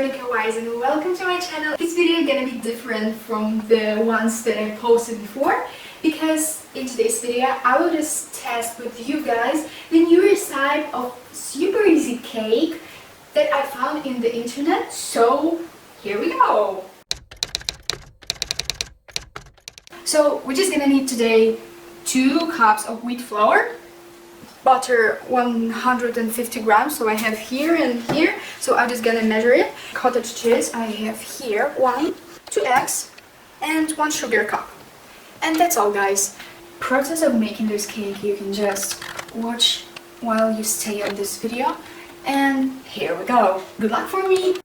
Veronica Wise and welcome to my channel. This video is gonna be different from the ones that I posted before because in today's video I will just test with you guys the newest type of super easy cake that I found in the internet. So here we go. So we're just gonna need today 2 cups of wheat flour, butter 150 grams, so I have here and here, so I'm just gonna measure it. Cottage cheese I have here, 2 eggs and 1 sugar cup, and that's all, guys. Process of making this cake you can just watch while you stay on this video, and here we go. Good luck for me.